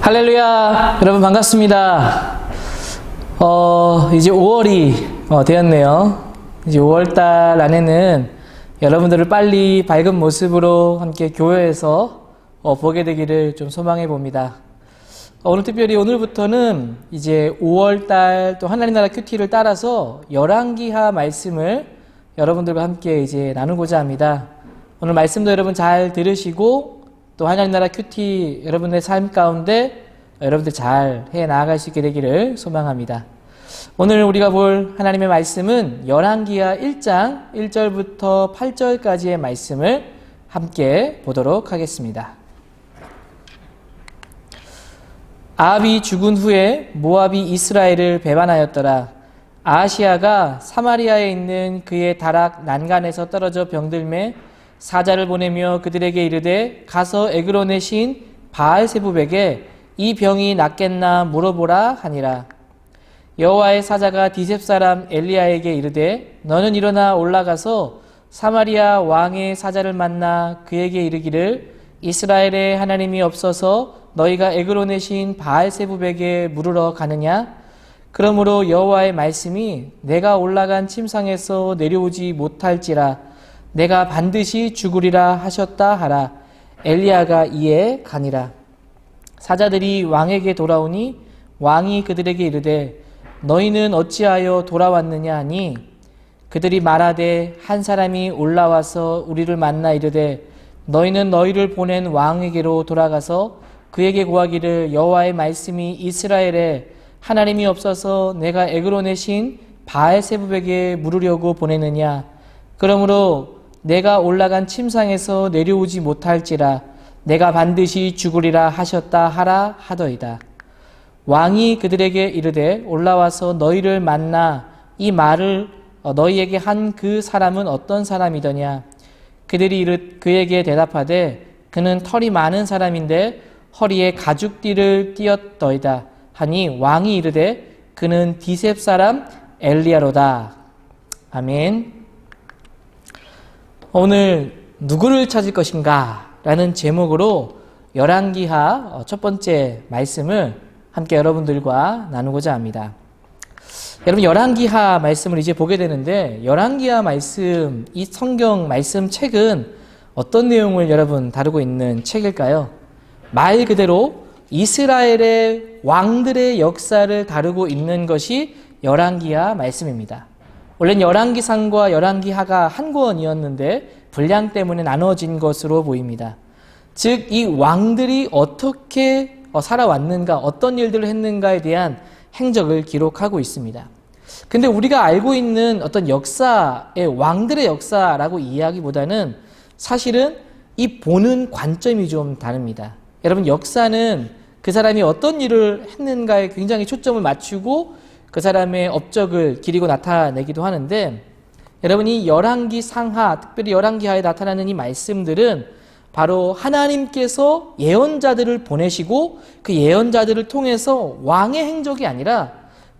할렐루야! 여러분 반갑습니다. 이제 5월이 되었네요. 이제 5월달 안에는 여러분들을 빨리 밝은 모습으로 함께 교회에서 보게 되기를 좀 소망해 봅니다. 오늘 특별히 오늘부터는 이제 5월달 또 하나님 나라 큐티를 따라서 열왕기하 말씀을 여러분들과 함께 이제 나누고자 합니다. 오늘 말씀도 여러분 잘 들으시고 또 하나님 나라 큐티 여러분의 삶 가운데 여러분들 잘 해 나아갈 수 있게 되기를 소망합니다. 오늘 우리가 볼 하나님의 말씀은 열왕기하 1장 1절부터 8절까지의 말씀을 함께 보도록 하겠습니다. 아합이 죽은 후에 모압이 이스라엘을 배반하였더라. 아하시야가 사마리아에 있는 그의 다락 난간에서 떨어져 병들매 사자를 보내며 그들에게 이르되 가서 에그론의 신 바알세붑에게 이 병이 낫겠나 물어보라 하니라. 여호와의 사자가 디셉 사람 엘리야에게 이르되 너는 일어나 올라가서 사마리아 왕의 사자를 만나 그에게 이르기를 이스라엘의 하나님이 없어서 너희가 에그론의 신 바알세붑에게 물으러 가느냐? 그러므로 여호와의 말씀이 내가 올라간 침상에서 내려오지 못할지라 내가 반드시 죽으리라 하셨다 하라. 엘리야가 이에 가니라. 사자들이 왕에게 돌아오니 왕이 그들에게 이르되 너희는 어찌하여 돌아왔느냐 하니 그들이 말하되 한 사람이 올라와서 우리를 만나 이르되 너희는 너희를 보낸 왕에게로 돌아가서 그에게 고하기를 여호와의 말씀이 이스라엘에 하나님이 없어서 내가 에그론의 신 바알세붑에게 물으려고 보내느냐. 그러므로 내가 올라간 침상에서 내려오지 못할지라 내가 반드시 죽으리라 하셨다 하라 하더이다. 왕이 그들에게 이르되 올라와서 너희를 만나 이 말을 너희에게 한 그 사람은 어떤 사람이더냐. 그들이 그에게 대답하되 그는 털이 많은 사람인데 허리에 가죽띠를 띠었더이다 하니 왕이 이르되 그는 디셉 사람 엘리야로다. 아멘. 오늘 누구를 찾을 것인가 라는 제목으로 열왕기하 첫 번째 말씀을 함께 여러분들과 나누고자 합니다. 여러분 열왕기하 말씀을 이제 보게 되는데 열왕기하 말씀, 이 성경 말씀 책은 어떤 내용을 여러분 다루고 있는 책일까요? 말 그대로 이스라엘의 왕들의 역사를 다루고 있는 것이 열왕기하 말씀입니다. 원래는 열왕기상과 열왕기하가 한 권이었는데 분량 때문에 나눠진 것으로 보입니다. 즉 이 왕들이 어떻게 살아왔는가, 어떤 일들을 했는가에 대한 행적을 기록하고 있습니다. 근데 우리가 알고 있는 어떤 역사의 왕들의 역사라고 이해하기보다는 사실은 이 보는 관점이 좀 다릅니다. 여러분 역사는 그 사람이 어떤 일을 했는가에 굉장히 초점을 맞추고 그 사람의 업적을 기리고 나타내기도 하는데 여러분이 열왕기 상하, 특별히 열왕기하에 나타나는 이 말씀들은 바로 하나님께서 예언자들을 보내시고 그 예언자들을 통해서 왕의 행적이 아니라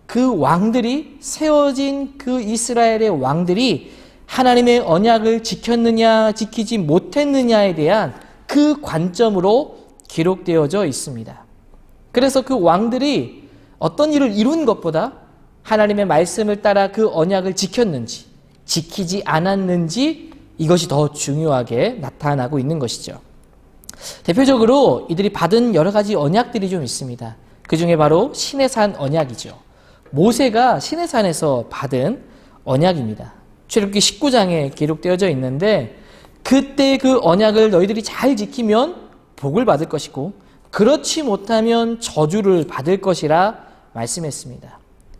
그 왕들이 세워진 그 이스라엘의 왕들이 하나님의 언약을 지켰느냐 지키지 못했느냐에 대한 그 관점으로 기록되어져 있습니다. 그래서 그 왕들이 어떤 일을 이룬 것보다 하나님의 말씀을 따라 그 언약을 지켰는지 지키지 않았는지 이것이 더 중요하게 나타나고 있는 것이죠. 대표적으로 이들이 받은 여러 가지 언약들이 좀 있습니다. 그 중에 바로 시내산 언약이죠. 모세가 시내산에서 받은 언약입니다. 출애굽기 19장에 기록되어져 있는데 그때 그 언약을 너희들이 잘 지키면 복을 받을 것이고 그렇지 못하면 저주를 받을 것이라 말씀했습니다.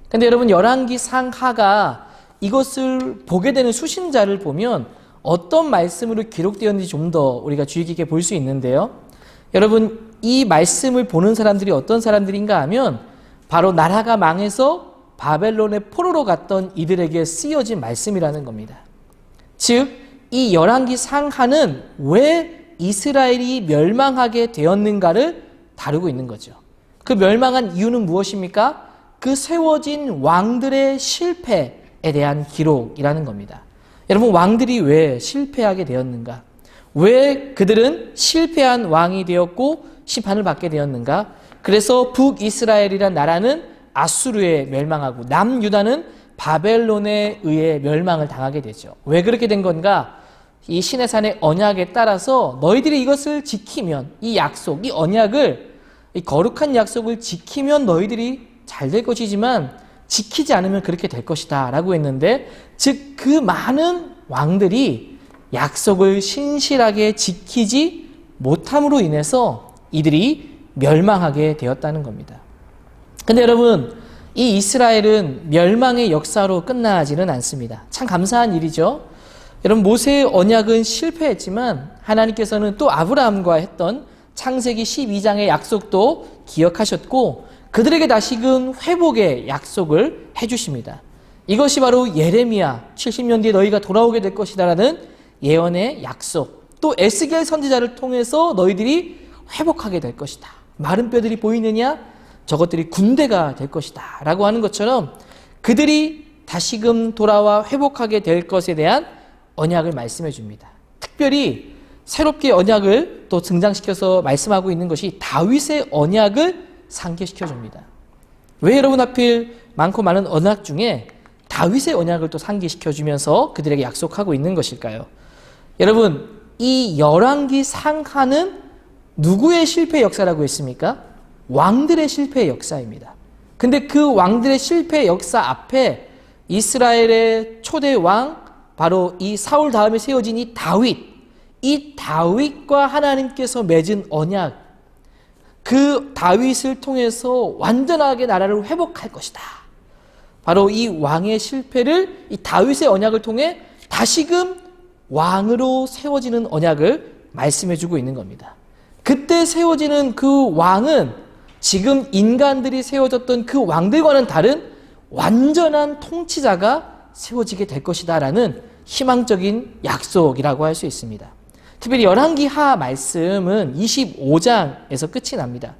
근데 여러분 열왕기 상하가 이것을 보게 되는 수신자를 보면 어떤 말씀으로 기록되었는지 좀 더 우리가 주의 깊게 볼 수 있는데요. 여러분 이 말씀을 보는 사람들이 어떤 사람들인가 하면 바로 나라가 망해서 바벨론의 포로로 갔던 이들에게 쓰여진 말씀이라는 겁니다. 즉 이 열왕기 상하는 왜 이스라엘이 멸망하게 되었는가를 다루고 있는 거죠. 그 멸망한 이유는 무엇입니까? 그 세워진 왕들의 실패에 대한 기록이라는 겁니다. 여러분 왕들이 왜 실패하게 되었는가? 왜 그들은 실패한 왕이 되었고 심판을 받게 되었는가? 그래서 북이스라엘이란 나라는 아수르에 멸망하고 남유다는 바벨론에 의해 멸망을 당하게 되죠. 왜 그렇게 된 건가? 이 시내산의 언약에 따라서 너희들이 이것을 지키면, 이 약속, 이 언약을, 이 거룩한 약속을 지키면 너희들이 잘 될 것이지만 지키지 않으면 그렇게 될 것이다 라고 했는데, 즉 그 많은 왕들이 약속을 신실하게 지키지 못함으로 인해서 이들이 멸망하게 되었다는 겁니다. 근데 여러분, 이 이스라엘은 멸망의 역사로 끝나지는 않습니다. 참 감사한 일이죠. 여러분, 모세의 언약은 실패했지만 하나님께서는 또 아브라함과 했던 창세기 12장의 약속도 기억하셨고 그들에게 다시금 회복의 약속을 해주십니다. 이것이 바로 예레미야 70년 뒤에 너희가 돌아오게 될 것이다라는 예언의 약속, 또 에스겔 선지자를 통해서 너희들이 회복하게 될 것이다. 마른 뼈들이 보이느냐? 저것들이 군대가 될 것이다 라고 하는 것처럼 그들이 다시금 돌아와 회복하게 될 것에 대한 언약을 말씀해 줍니다. 특별히 새롭게 언약을 또 등장시켜서 말씀하고 있는 것이 다윗의 언약을 상기시켜 줍니다. 왜 여러분 하필 많고 많은 언약 중에 다윗의 언약을 또 상기시켜 주면서 그들에게 약속하고 있는 것일까요? 여러분, 이 열왕기 상하는 누구의 실패 역사라고 했습니까? 왕들의 실패의 역사입니다. 근데 그 왕들의 실패 역사 앞에 이스라엘의 초대 왕, 바로 이 사울 다음에 세워진 이 다윗과 하나님께서 맺은 언약, 그 다윗을 통해서 완전하게 나라를 회복할 것이다. 바로 이 왕의 실패를 이 다윗의 언약을 통해 다시금 왕으로 세워지는 언약을 말씀해주고 있는 겁니다. 그때 세워지는 그 왕은 지금 인간들이 세워졌던 그 왕들과는 다른 완전한 통치자가 세워지게 될 것이다 라는 희망적인 약속이라고 할 수 있습니다. 특별히 열왕기하 말씀은 25장에서 끝이 납니다.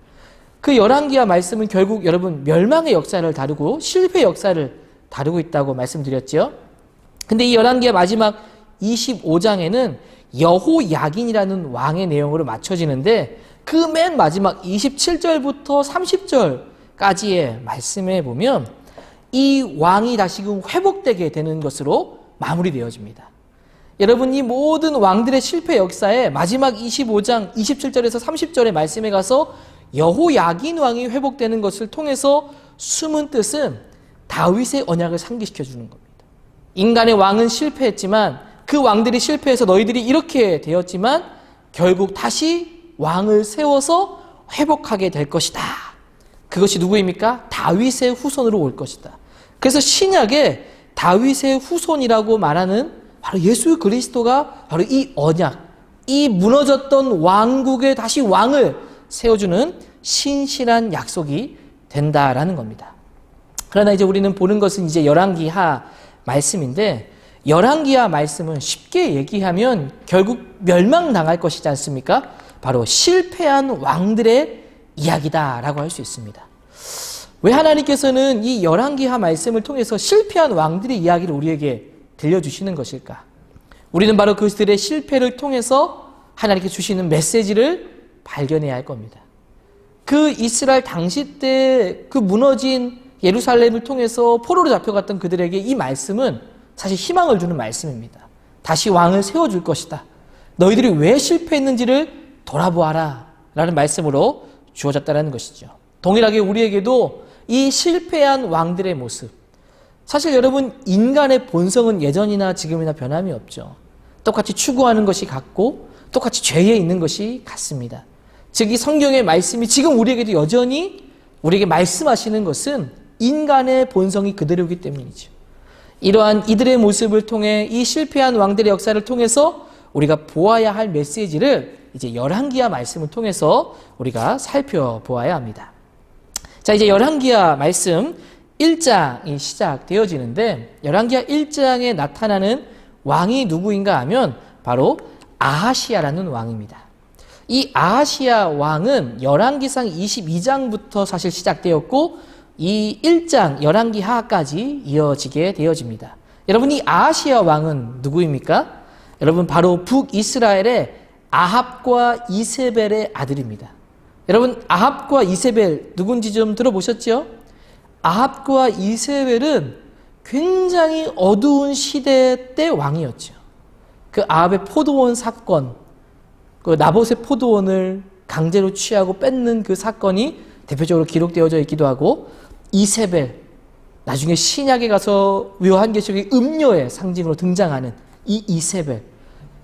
그 열왕기하 말씀은 결국 여러분 멸망의 역사를 다루고 실패의 역사를 다루고 있다고 말씀드렸죠. 근데 이 열왕기하 마지막 25장에는 여호야긴이라는 왕의 내용으로 맞춰지는데 그 맨 마지막 27절부터 30절까지의 말씀에 보면 이 왕이 다시금 회복되게 되는 것으로 마무리되어집니다. 여러분, 이 모든 왕들의 실패 역사에 마지막 25장 27절에서 30절의 말씀에 가서 여호야긴 왕이 회복되는 것을 통해서 숨은 뜻은 다윗의 언약을 상기시켜 주는 겁니다. 인간의 왕은 실패했지만 그 왕들이 실패해서 너희들이 이렇게 되었지만 결국 다시 왕을 세워서 회복하게 될 것이다. 그것이 누구입니까? 다윗의 후손으로 올 것이다. 그래서 신약에 다윗의 후손이라고 말하는 바로 예수 그리스도가 바로 이 언약, 이 무너졌던 왕국에 다시 왕을 세워주는 신실한 약속이 된다라는 겁니다. 그러나 이제 우리는 보는 것은 이제 열왕기하 말씀인데, 열왕기하 말씀은 쉽게 얘기하면 결국 멸망당할 것이지 않습니까? 바로 실패한 왕들의 이야기다라고 할 수 있습니다. 왜 하나님께서는 이 열왕기하 말씀을 통해서 실패한 왕들의 이야기를 우리에게 들려주시는 것일까? 우리는 바로 그들의 실패를 통해서 하나님께 주시는 메시지를 발견해야 할 겁니다. 그 이스라엘 당시 때 그 무너진 예루살렘을 통해서 포로로 잡혀갔던 그들에게 이 말씀은 사실 희망을 주는 말씀입니다. 다시 왕을 세워줄 것이다. 너희들이 왜 실패했는지를 돌아보아라 라는 말씀으로 주어졌다는 것이죠. 동일하게 우리에게도 이 실패한 왕들의 모습, 사실 여러분 인간의 본성은 예전이나 지금이나 변함이 없죠. 똑같이 추구하는 것이 같고 똑같이 죄에 있는 것이 같습니다. 즉 이 성경의 말씀이 지금 우리에게도 여전히 우리에게 말씀하시는 것은 인간의 본성이 그대로이기 때문이죠. 이러한 이들의 모습을 통해 이 실패한 왕들의 역사를 통해서 우리가 보아야 할 메시지를 이제 열왕기하 말씀을 통해서 우리가 살펴보아야 합니다. 자, 이제 열왕기하 말씀 1장이 시작되어지는데, 열왕기하 1장에 나타나는 왕이 누구인가 하면 바로 아하시야라는 왕입니다. 이 아하시야 왕은 열왕기상 22장부터 사실 시작되었고 이 1장 열왕기하까지 이어지게 되어집니다. 여러분, 이 아하시야 왕은 누구입니까? 여러분, 바로 북이스라엘의 아합과 이세벨의 아들입니다. 여러분 아합과 이세벨 누군지 좀 들어보셨죠? 아합과 이세벨은 굉장히 어두운 시대 때 왕이었죠. 그 아합의 포도원 사건, 그 나봇의 포도원을 강제로 취하고 뺏는 그 사건이 대표적으로 기록되어져 있기도 하고, 이세벨, 나중에 신약에 가서 요한계시록의 음료의 상징으로 등장하는 이 이세벨.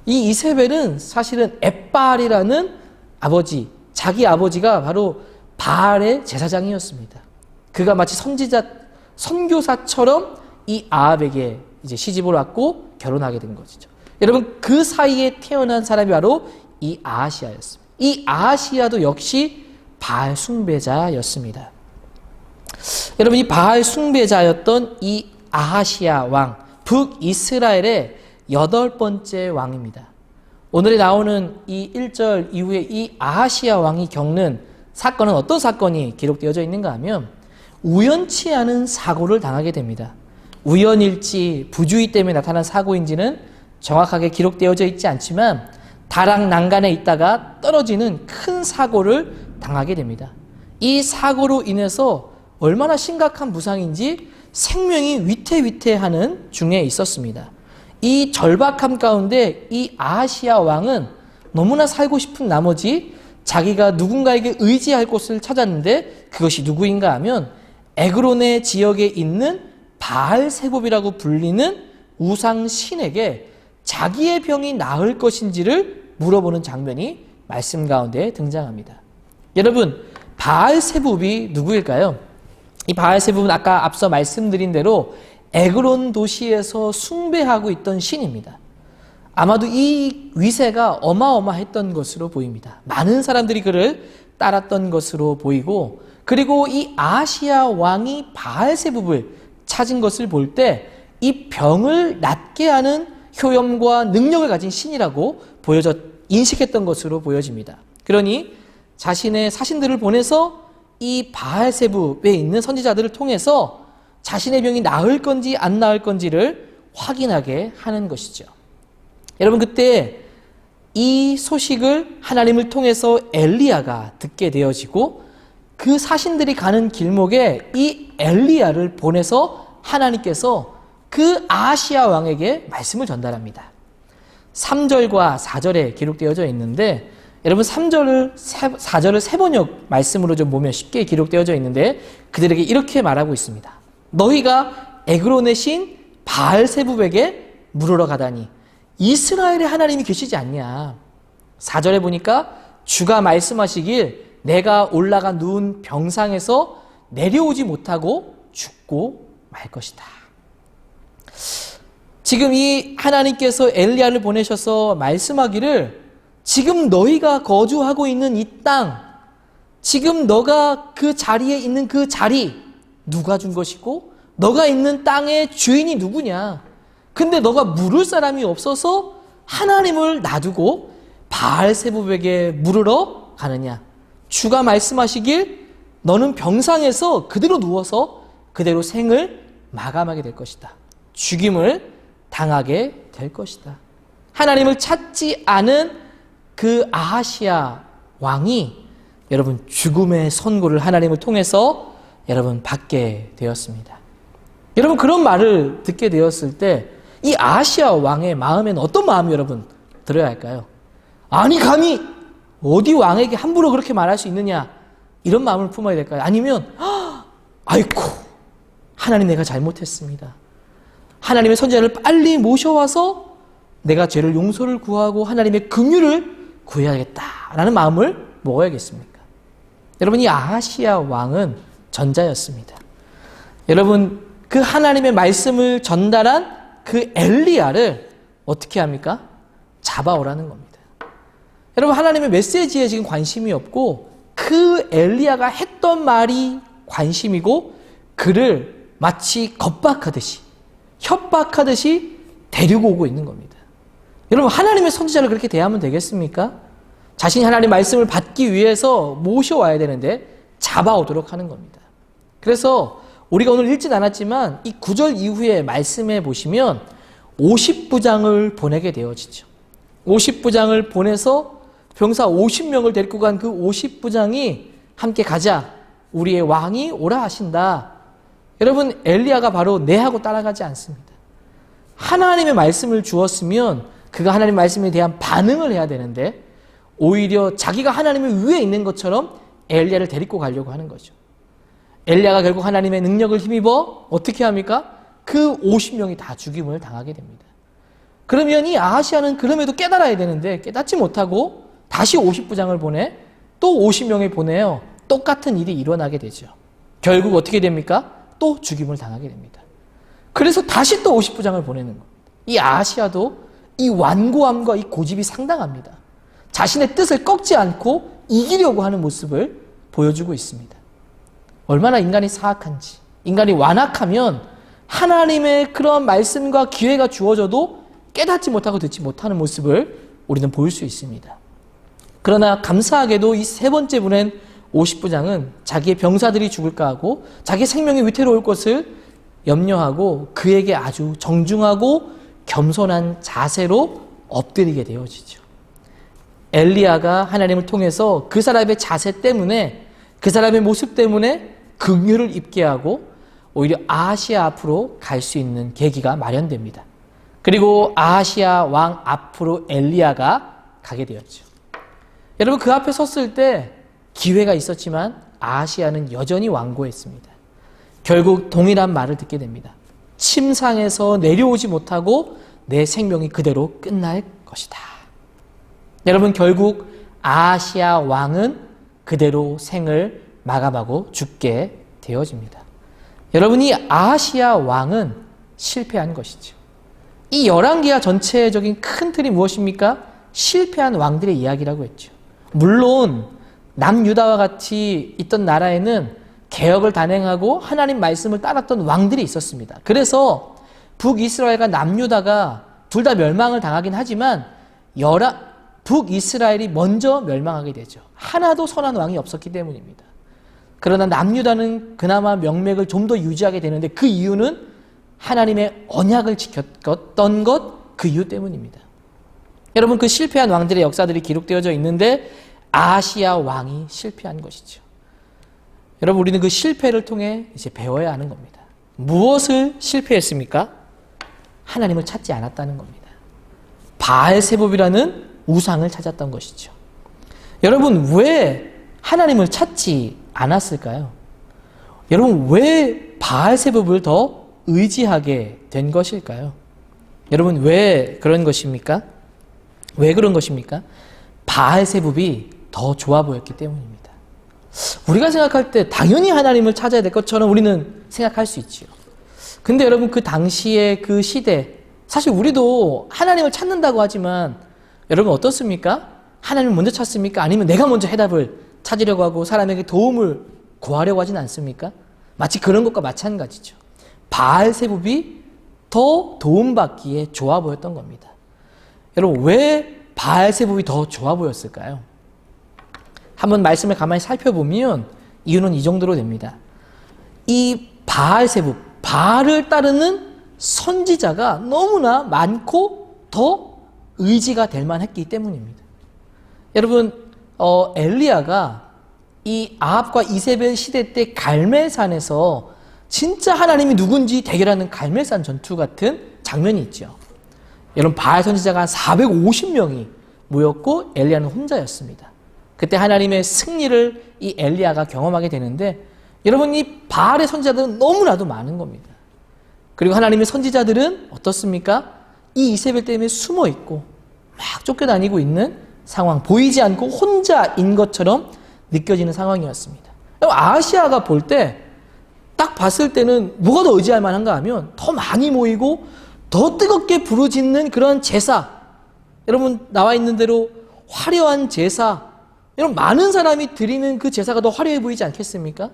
이 이세벨은 사실은 엣바알이라는 아버지, 자기 아버지가 바로 바알의 제사장이었습니다. 그가 마치 선교사처럼 이 아합에게 이제 시집을 왔고 결혼하게 된 것이죠. 여러분 그 사이에 태어난 사람이 바로 이 아하시아였습니다. 이 아하시아도 역시 바알 숭배자였습니다. 여러분 이 바알 숭배자였던 이 아하시아 왕, 북이스라엘의 8번째 왕입니다. 오늘에 나오는 이 1절 이후에 이 아하시아 왕이 겪는 사건은 어떤 사건이 기록되어져 있는가 하면 우연치 않은 사고를 당하게 됩니다. 우연일지 부주의 때문에 나타난 사고인지는 정확하게 기록되어져 있지 않지만 다락 난간에 있다가 떨어지는 큰 사고를 당하게 됩니다. 이 사고로 인해서 얼마나 심각한 부상인지 생명이 위태위태하는 중에 있었습니다. 이 절박함 가운데 이 아하시아 왕은 너무나 살고 싶은 나머지 자기가 누군가에게 의지할 곳을 찾았는데 그것이 누구인가 하면 에그론의 지역에 있는 바알세봅이라고 불리는 우상 신에게 자기의 병이 나을 것인지를 물어보는 장면이 말씀 가운데 등장합니다. 여러분 바알세봅이 누구일까요? 이 바알세봅은 아까 앞서 말씀드린 대로 에그론 도시에서 숭배하고 있던 신입니다. 아마도 이 위세가 어마어마했던 것으로 보입니다. 많은 사람들이 그를 따랐던 것으로 보이고, 그리고 이 아하시아 왕이 바알세봅을 찾은 것을 볼 때 이 병을 낫게 하는 효염과 능력을 가진 신이라고 인식했던 것으로 보여집니다. 그러니 자신의 사신들을 보내서 이 바알세봅에 있는 선지자들을 통해서 자신의 병이 나을 건지 안 나을 건지를 확인하게 하는 것이죠. 여러분 그때 이 소식을 하나님을 통해서 엘리야가 듣게 되어지고 그 사신들이 가는 길목에 이 엘리야를 보내서 하나님께서 그 아하시아 왕에게 말씀을 전달합니다. 3절과 4절에 기록되어져 있는데 여러분 3절을 4절을 세번역 말씀으로 좀 보면 쉽게 기록되어져 있는데 그들에게 이렇게 말하고 있습니다. 너희가 에그론의 신 바알세봅에게 물으러 가다니 이스라엘의 하나님이 계시지 않냐. 4절에 보니까 주가 말씀하시길 내가 올라가 누운 병상에서 내려오지 못하고 죽고 말 것이다. 지금 이 하나님께서 엘리야를 보내셔서 말씀하기를 지금 너희가 거주하고 있는 이 땅, 지금 너가 그 자리에 있는 그 자리 누가 준 것이고 너가 있는 땅의 주인이 누구냐. 근데 너가 물을 사람이 없어서 하나님을 놔두고 바알세봅에게 물으러 가느냐. 주가 말씀하시길 너는 병상에서 그대로 누워서 그대로 생을 마감하게 될 것이다. 죽임을 당하게 될 것이다. 하나님을 찾지 않은 그 아하시아 왕이 여러분 죽음의 선고를 하나님을 통해서 여러분 받게 되었습니다. 여러분 그런 말을 듣게 되었을 때 이 아하시아 왕의 마음에는 어떤 마음이 여러분 들어야 할까요? 아니 감히 어디 왕에게 함부로 그렇게 말할 수 있느냐 이런 마음을 품어야 될까요? 아니면 아이고 하나님 내가 잘못했습니다. 하나님의 선지자를 빨리 모셔와서 내가 죄를 용서를 구하고 하나님의 긍휼을 구해야겠다라는 마음을 먹어야겠습니까? 여러분 이 아하시아 왕은 전자였습니다. 여러분 그 하나님의 말씀을 전달한 그 엘리야를 어떻게 합니까? 잡아오라는 겁니다. 여러분 하나님의 메시지에 지금 관심이 없고 그 엘리야가 했던 말이 관심이고 그를 마치 겁박하듯이 협박하듯이 데리고 오고 있는 겁니다. 여러분 하나님의 선지자를 그렇게 대하면 되겠습니까? 자신이 하나님의 말씀을 받기 위해서 모셔와야 되는데 잡아오도록 하는 겁니다. 그래서 우리가 오늘 읽진 않았지만 이 9절 이후의 말씀에 보시면 50부장을 보내게 되어지죠. 50부장을 보내서 병사 50명을 데리고 간 그 50부장이 함께 가자. 우리의 왕이 오라 하신다. 여러분, 엘리야가 바로 네 하고 따라가지 않습니다. 하나님의 말씀을 주었으면 그가 하나님의 말씀에 대한 반응을 해야 되는데 오히려 자기가 하나님의 위에 있는 것처럼 엘리야를 데리고 가려고 하는 거죠. 엘리야가 결국 하나님의 능력을 힘입어 어떻게 합니까? 그 50명이 다 죽임을 당하게 됩니다. 그러면 이 아하시아는 그럼에도 깨달아야 되는데 깨닫지 못하고 다시 50부장을 보내 또 50명을 보내요. 똑같은 일이 일어나게 되죠. 결국 어떻게 됩니까? 또 죽임을 당하게 됩니다. 그래서 다시 또 50부장을 보내는 겁니다. 이 아하시아도 이 완고함과 이 고집이 상당합니다. 자신의 뜻을 꺾지 않고 이기려고 하는 모습을 보여주고 있습니다. 얼마나 인간이 사악한지, 인간이 완악하면 하나님의 그런 말씀과 기회가 주어져도 깨닫지 못하고 듣지 못하는 모습을 우리는 볼 수 있습니다. 그러나 감사하게도 이 세 번째 보낸 50부장은 자기의 병사들이 죽을까 하고 자기 생명이 위태로울 것을 염려하고 그에게 아주 정중하고 겸손한 자세로 엎드리게 되어지죠. 엘리야가 하나님을 통해서 그 사람의 자세 때문에, 그 사람의 모습 때문에 긍휼을 입게 하고 오히려 아하시아 앞으로 갈 수 있는 계기가 마련됩니다. 그리고 아하시아 왕 앞으로 엘리야가 가게 되었죠. 여러분, 그 앞에 섰을 때 기회가 있었지만 아하시아는 여전히 완고했습니다. 결국 동일한 말을 듣게 됩니다. 침상에서 내려오지 못하고 내 생명이 그대로 끝날 것이다. 여러분, 결국 아하시아 왕은 그대로 생을 마감하고 죽게 되어집니다. 여러분, 이 아하시아 왕은 실패한 것이죠. 이 열왕기하 전체적인 큰 틀이 무엇입니까? 실패한 왕들의 이야기라고 했죠. 물론 남유다와 같이 있던 나라에는 개혁을 단행하고 하나님 말씀을 따랐던 왕들이 있었습니다. 그래서 북이스라엘과 남유다가 둘 다 멸망을 당하긴 하지만 북이스라엘이 먼저 멸망하게 되죠. 하나도 선한 왕이 없었기 때문입니다. 그러나 남유다는 그나마 명맥을 좀 더 유지하게 되는데 그 이유는 하나님의 언약을 지켰던 것, 그 이유 때문입니다. 여러분, 그 실패한 왕들의 역사들이 기록되어져 있는데 아하시아 왕이 실패한 것이죠. 여러분, 우리는 그 실패를 통해 이제 배워야 하는 겁니다. 무엇을 실패했습니까? 하나님을 찾지 않았다는 겁니다. 바알세봅이라는 우상을 찾았던 것이죠. 여러분, 왜 하나님을 찾지 않았을까요? 여러분, 왜 바알세봅을 더 의지하게 된 것일까요? 여러분, 왜 그런 것입니까? 왜 그런 것입니까? 바알세봅이 더 좋아 보였기 때문입니다. 우리가 생각할 때 당연히 하나님을 찾아야 될 것처럼 우리는 생각할 수 있지요. 근데 여러분, 그 당시의 그 시대, 사실 우리도 하나님을 찾는다고 하지만 여러분 어떻습니까? 하나님을 먼저 찾습니까? 아니면 내가 먼저 해답을 찾으려고 하고 사람에게 도움을 구하려고 하진 않습니까? 마치 그런 것과 마찬가지죠. 바알세봅이 더 도움받기에 좋아 보였던 겁니다. 여러분, 왜 바알세봅이 더 좋아 보였을까요? 한번 말씀을 가만히 살펴보면 이유는 이 정도로 됩니다. 이 바알세봅, 바알을 따르는 선지자가 너무나 많고 더 의지가 될 만했기 때문입니다. 여러분, 엘리야가 이 아합과 이세벨 시대 때 갈멜산에서 진짜 하나님이 누군지 대결하는 갈멜산 전투 같은 장면이 있죠. 여러분, 바알 선지자가 한 450명이 모였고 엘리야는 혼자였습니다. 그때 하나님의 승리를 이 엘리야가 경험하게 되는데 여러분, 이 바알의 선지자들은 너무나도 많은 겁니다. 그리고 하나님의 선지자들은 어떻습니까? 이 이세벨 때문에 숨어 있고 막 쫓겨다니고 있는 상황, 보이지 않고 혼자인 것처럼 느껴지는 상황이었습니다. 아하시아가 볼 때 딱 봤을 때는 뭐가 더 의지할 만한가 하면 더 많이 모이고 더 뜨겁게 부르짖는 그런 제사, 여러분 나와 있는 대로 화려한 제사, 여러분 많은 사람이 드리는 그 제사가 더 화려해 보이지 않겠습니까?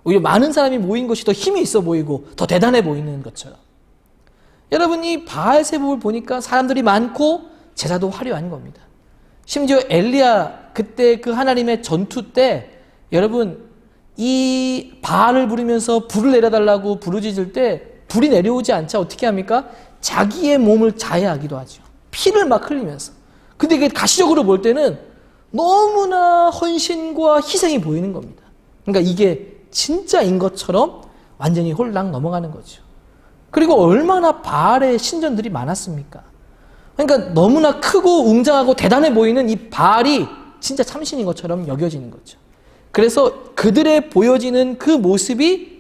오히려 많은 사람이 모인 것이 더 힘이 있어 보이고 더 대단해 보이는 것처럼. 여러분, 이 바알세봅을 보니까 사람들이 많고 제사도 화려한 겁니다. 심지어 엘리야 그때 그 하나님의 전투 때 여러분, 이 바알을 부르면서 불을 내려달라고 부르짖을 때 불이 내려오지 않자 어떻게 합니까? 자기의 몸을 자해하기도 하죠. 피를 막 흘리면서. 근데 이게 가시적으로 볼 때는 너무나 헌신과 희생이 보이는 겁니다. 그러니까 이게 진짜인 것처럼 완전히 홀랑 넘어가는 거죠. 그리고 얼마나 바알의 신전들이 많았습니까? 그러니까 너무나 크고 웅장하고 대단해 보이는 이 바알이 진짜 참신인 것처럼 여겨지는 거죠. 그래서 그들의 보여지는 그 모습이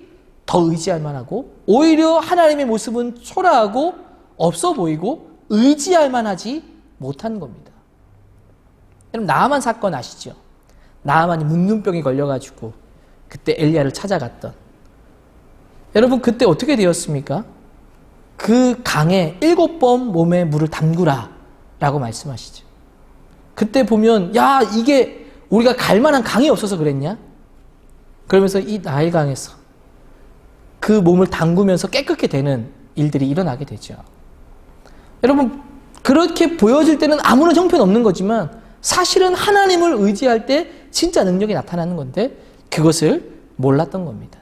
더 의지할 만하고, 오히려 하나님의 모습은 초라하고 없어 보이고 의지할 만하지 못한 겁니다. 여러분, 나아만 사건 아시죠? 나아만이 문둥병에 걸려가지고 그때 엘리야를 찾아갔던, 여러분 그때 어떻게 되었습니까? 그 강에 7번 몸에 물을 담그라 라고 말씀하시죠. 그때 보면 야, 이게 우리가 갈 만한 강이 없어서 그랬냐? 그러면서 이 나일강에서 그 몸을 담그면서 깨끗게 되는 일들이 일어나게 되죠. 여러분, 그렇게 보여질 때는 아무런 형편 없는 거지만 사실은 하나님을 의지할 때 진짜 능력이 나타나는 건데 그것을 몰랐던 겁니다.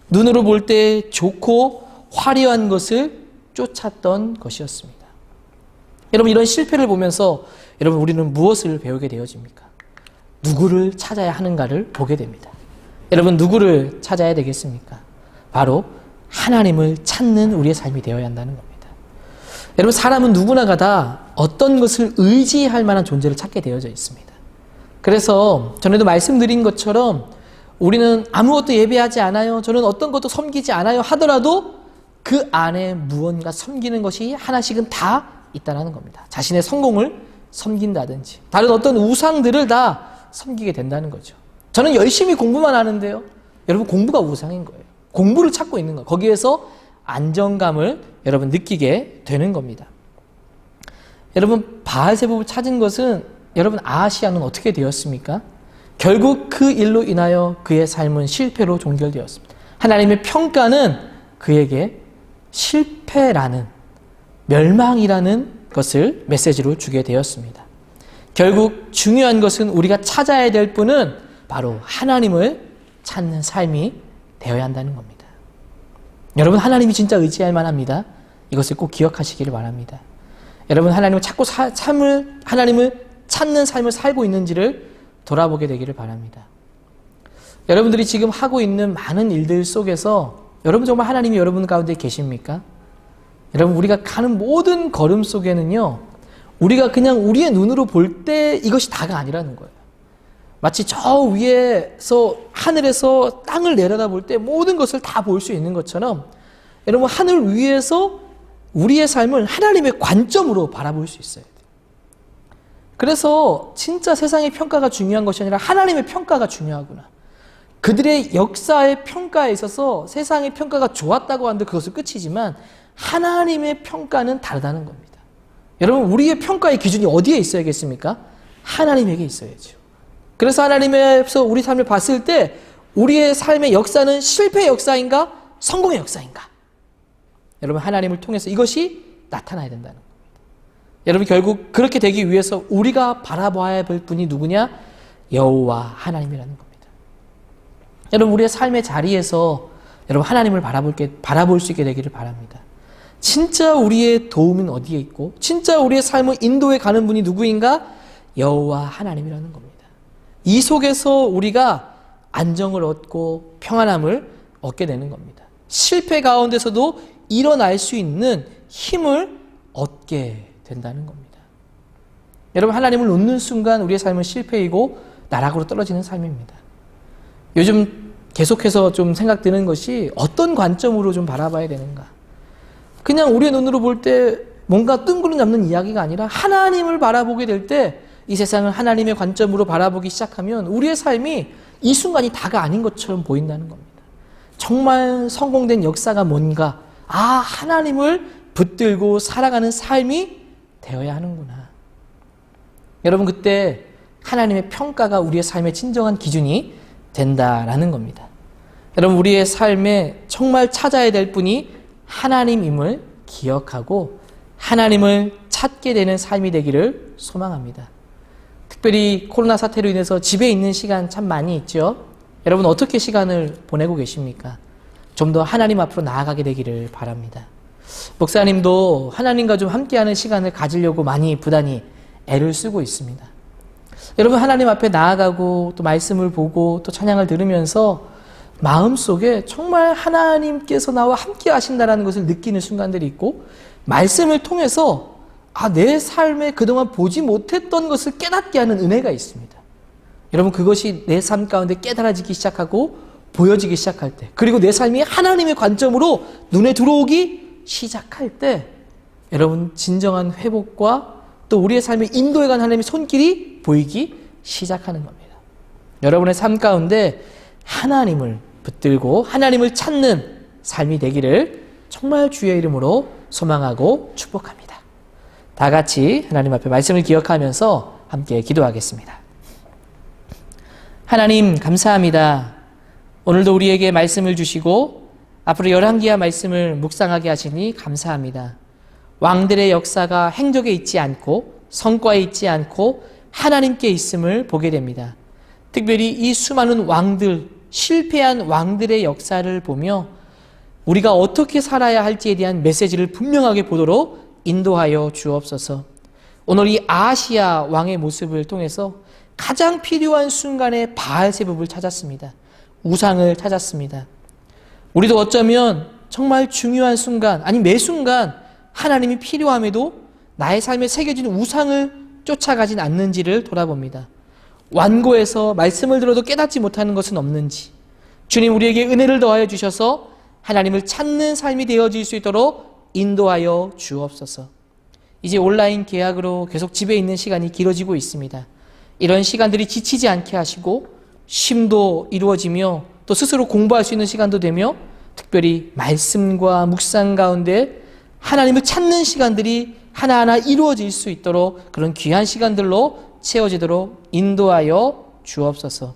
눈으로 볼 때 좋고 화려한 것을 쫓았던 것이었습니다. 여러분, 이런 실패를 보면서 여러분 우리는 무엇을 배우게 되어집니까? 누구를 찾아야 하는가를 보게 됩니다. 여러분, 누구를 찾아야 되겠습니까? 바로 하나님을 찾는 우리의 삶이 되어야 한다는 겁니다. 여러분, 사람은 누구나가 다 어떤 것을 의지할 만한 존재를 찾게 되어져 있습니다. 그래서 전에도 말씀드린 것처럼 우리는 아무것도 예배하지 않아요, 저는 어떤 것도 섬기지 않아요 하더라도 그 안에 무언가 섬기는 것이 하나씩은 다 있다는 겁니다. 자신의 성공을 섬긴다든지 다른 어떤 우상들을 다 섬기게 된다는 거죠. 저는 열심히 공부만 하는데요, 여러분 공부가 우상인 거예요. 공부를 찾고 있는 거, 거기에서 안정감을 여러분 느끼게 되는 겁니다. 여러분, 바알세복을 찾은 것은 여러분 아하시아는 어떻게 되었습니까? 결국 그 일로 인하여 그의 삶은 실패로 종결되었습니다. 하나님의 평가는 그에게 실패라는, 멸망이라는 것을 메시지로 주게 되었습니다. 결국 중요한 것은 우리가 찾아야 될 분은 바로 하나님을 찾는 삶이 되어야 한다는 겁니다. 여러분, 하나님이 진짜 의지할 만합니다. 이것을 꼭 기억하시기를 바랍니다. 여러분, 하나님을 찾고 하나님을 찾는 삶을 살고 있는지를 돌아보게 되기를 바랍니다. 여러분들이 지금 하고 있는 많은 일들 속에서 여러분 정말 하나님이 여러분 가운데 계십니까? 여러분, 우리가 가는 모든 걸음 속에는요, 우리가 그냥 우리의 눈으로 볼 때 이것이 다가 아니라는 거예요. 마치 저 위에서, 하늘에서 땅을 내려다 볼 때 모든 것을 다 볼 수 있는 것처럼 여러분, 하늘 위에서 우리의 삶을 하나님의 관점으로 바라볼 수 있어야 돼요. 그래서 진짜 세상의 평가가 중요한 것이 아니라 하나님의 평가가 중요하구나. 그들의 역사의 평가에 있어서 세상의 평가가 좋았다고 하는데 그것은 끝이지만 하나님의 평가는 다르다는 겁니다. 여러분, 우리의 평가의 기준이 어디에 있어야겠습니까? 하나님에게 있어야죠. 그래서 하나님에서 우리 삶을 봤을 때 우리의 삶의 역사는 실패의 역사인가? 성공의 역사인가? 여러분, 하나님을 통해서 이것이 나타나야 된다는 겁니다. 여러분, 결국 그렇게 되기 위해서 우리가 바라봐야 할 분이 누구냐? 여호와 하나님이라는 겁니다. 여러분, 우리의 삶의 자리에서 여러분 하나님을 바라볼 수 있게 되기를 바랍니다. 진짜 우리의 도움은 어디에 있고 진짜 우리의 삶을 인도해 가는 분이 누구인가? 여호와 하나님이라는 겁니다. 이 속에서 우리가 안정을 얻고 평안함을 얻게 되는 겁니다. 실패 가운데서도 일어날 수 있는 힘을 얻게 된다는 겁니다. 여러분, 하나님을 놓는 순간 우리의 삶은 실패이고 나락으로 떨어지는 삶입니다. 요즘 계속해서 좀 생각드는 것이 어떤 관점으로 좀 바라봐야 되는가? 그냥 우리의 눈으로 볼 때 뭔가 뜬구름 잡는 이야기가 아니라 하나님을 바라보게 될 때 이 세상을 하나님의 관점으로 바라보기 시작하면 우리의 삶이 이 순간이 다가 아닌 것처럼 보인다는 겁니다. 정말 성공된 역사가 뭔가, 아, 하나님을 붙들고 살아가는 삶이 되어야 하는구나. 여러분, 그때 하나님의 평가가 우리의 삶의 진정한 기준이 된다라는 겁니다. 여러분, 우리의 삶에 정말 찾아야 될 분이 하나님임을 기억하고 하나님을 찾게 되는 삶이 되기를 소망합니다. 특별히 코로나 사태로 인해서 집에 있는 시간 참 많이 있죠. 여러분, 어떻게 시간을 보내고 계십니까? 좀 더 하나님 앞으로 나아가게 되기를 바랍니다. 목사님도 하나님과 좀 함께하는 시간을 가지려고 많이 부단히 애를 쓰고 있습니다. 여러분 하나님 앞에 나아가고 또 말씀을 보고 또 찬양을 들으면서 마음속에 정말 하나님께서 나와 함께 하신다는 것을 느끼는 순간들이 있고 말씀을 통해서 내 삶에 그동안 보지 못했던 것을 깨닫게 하는 은혜가 있습니다. 여러분 그것이 내 삶 가운데 깨달아지기 시작하고 보여지기 시작할 때 그리고 내 삶이 하나님의 관점으로 눈에 들어오기 시작할 때 여러분 진정한 회복과 또 우리의 삶에 인도해간 하나님의 손길이 보이기 시작하는 겁니다. 여러분의 삶 가운데 하나님을 붙들고 하나님을 찾는 삶이 되기를 정말 주의 이름으로 소망하고 축복합니다. 다 같이 하나님 앞에 말씀을 기억하면서 함께 기도하겠습니다. 하나님 감사합니다. 오늘도 우리에게 말씀을 주시고 앞으로 열왕기하 말씀을 묵상하게 하시니 감사합니다. 왕들의 역사가 행적에 있지 않고 성과에 있지 않고 하나님께 있음을 보게 됩니다. 특별히 이 수많은 왕들, 실패한 왕들의 역사를 보며 우리가 어떻게 살아야 할지에 대한 메시지를 분명하게 보도록 인도하여 주옵소서. 오늘 이 아하시야 왕의 모습을 통해서 가장 필요한 순간에 바알세붑을 찾았습니다. 우상을 찾았습니다. 우리도 어쩌면 정말 중요한 순간, 아니 매 순간 하나님이 필요함에도 나의 삶에 새겨진 우상을 쫓아가진 않는지를 돌아봅니다. 완고해서 말씀을 들어도 깨닫지 못하는 것은 없는지, 주님 우리에게 은혜를 더하여 주셔서 하나님을 찾는 삶이 되어질 수 있도록 인도하여 주옵소서. 이제 온라인 계약으로 계속 집에 있는 시간이 길어지고 있습니다. 이런 시간들이 지치지 않게 하시고 쉼도 이루어지며 또 스스로 공부할 수 있는 시간도 되며 특별히 말씀과 묵상 가운데 하나님을 찾는 시간들이 하나하나 이루어질 수 있도록 그런 귀한 시간들로 채워지도록 인도하여 주옵소서.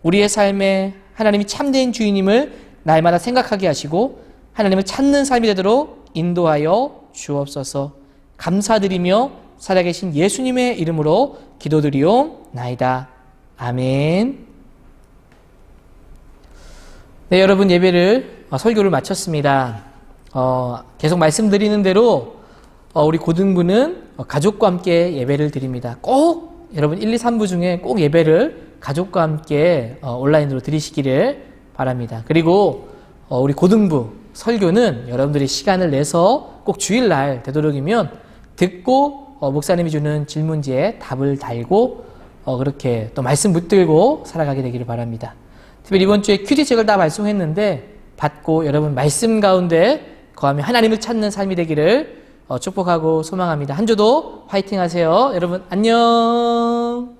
우리의 삶에 하나님이 참된 주인임을 날마다 생각하게 하시고 하나님을 찾는 삶이 되도록 인도하여 주옵소서. 감사드리며 살아계신 예수님의 이름으로 기도드리옵나이다. 아멘. 네, 여러분 예배를 설교를 마쳤습니다. 계속 말씀드리는 대로 우리 고등부는 가족과 함께 예배를 드립니다. 꼭 여러분 1, 2, 3부 중에 꼭 예배를 가족과 함께 온라인으로 드리시기를 바랍니다. 그리고 우리 고등부 설교는 여러분들이 시간을 내서 꼭 주일날 되도록이면 듣고 목사님이 주는 질문지에 답을 달고 그렇게 또 말씀 붙들고 살아가게 되기를 바랍니다. 특별히 이번 주에 큐티책을 다 발송했는데 받고 여러분 말씀 가운데 거하며 하나님을 찾는 삶이 되기를 축복하고 소망합니다. 한 주도 화이팅 하세요. 여러분 안녕.